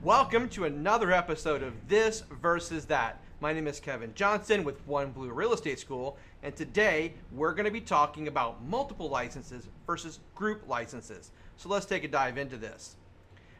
Welcome to another episode of This Versus That. My name is Kevin Johnson with One Blue Real Estate School, and today we're going to be talking about multiple licenses versus group licenses. So let's take a dive into this.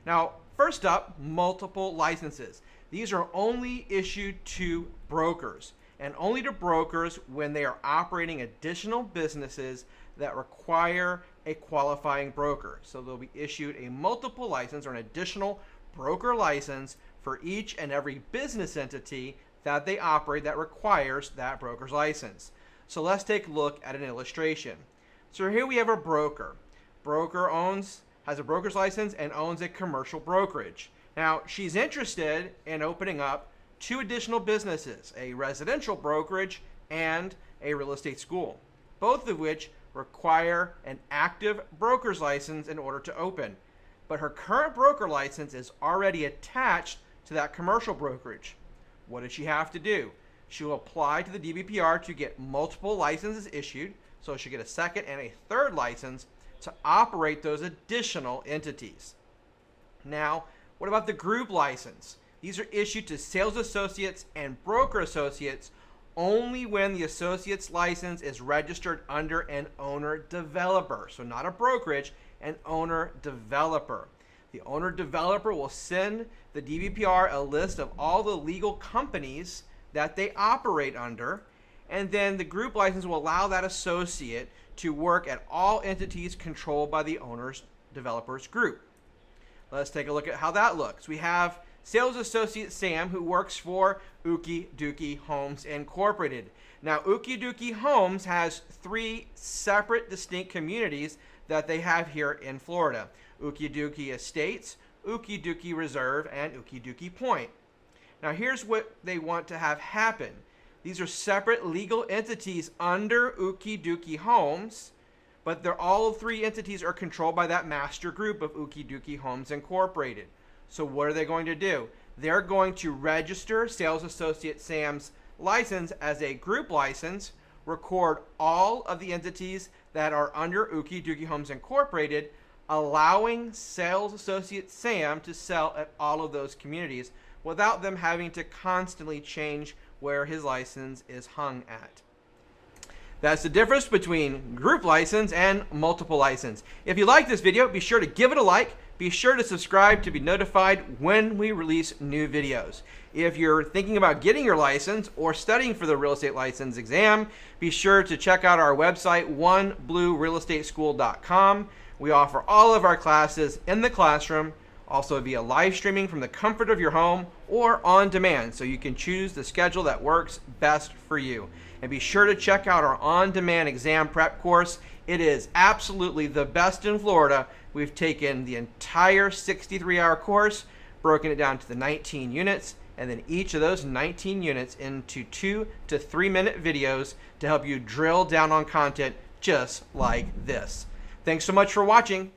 Now, first up, multiple licenses. These are only issued to brokers, and only to brokers when they are operating additional businesses that require a qualifying broker. So they'll be issued a multiple license or an additional broker license for each and every business entity that they operate that requires that broker's license. So let's take a look at an illustration. So here we have a broker. Broker has a broker's license and owns a commercial brokerage. Now, she's interested in opening up two additional businesses, a residential brokerage and a real estate school, both of which require an active broker's license in order to open. But her current broker license is already attached to that commercial brokerage. What does she have to do? She will apply to the DBPR to get multiple licenses issued, so she'll get a second and a third license to operate those additional entities. Now, what about the group license? These are issued to sales associates and broker associates only when the associate's license is registered under an owner-developer. So not a brokerage, an owner-developer. The owner-developer will send the DBPR a list of all the legal companies that they operate under, and then the group license will allow that associate to work at all entities controlled by the owner's-developers group. Let's take a look at how that looks. We have Sales Associate Sam, who works for Ookie Dookie Homes Incorporated. Now, Ookie Dookie Homes has three separate distinct communities that they have here in Florida: Ookie Dookie Estates, Ookie Dookie Reserve, and Ookie Dookie Point. Now, here's what they want to have happen. These are separate legal entities under Ookie Dookie Homes, but all three entities are controlled by that master group of Ookie Dookie Homes Incorporated. So what are they going to do? They're going to register Sales Associate Sam's license as a group license, record all of the entities that are under Ookie Dookie Homes Incorporated, allowing Sales Associate Sam to sell at all of those communities without them having to constantly change where his license is hung at. That's the difference between group license and multiple license. If you like this video, be sure to give it a like. Be sure to subscribe to be notified when we release new videos. If you're thinking about getting your license or studying for the real estate license exam, be sure to check out our website, onebluerealestateschool.com. We offer all of our classes in the classroom, also via live streaming from the comfort of your home or on demand, so you can choose the schedule that works best for you. And be sure to check out our on-demand exam prep course. It is absolutely the best in Florida. We've taken the entire 63-hour course, broken it down to the 19 units, and then each of those 19 units into 2 to 3 minute videos to help you drill down on content just like this. Thanks so much for watching.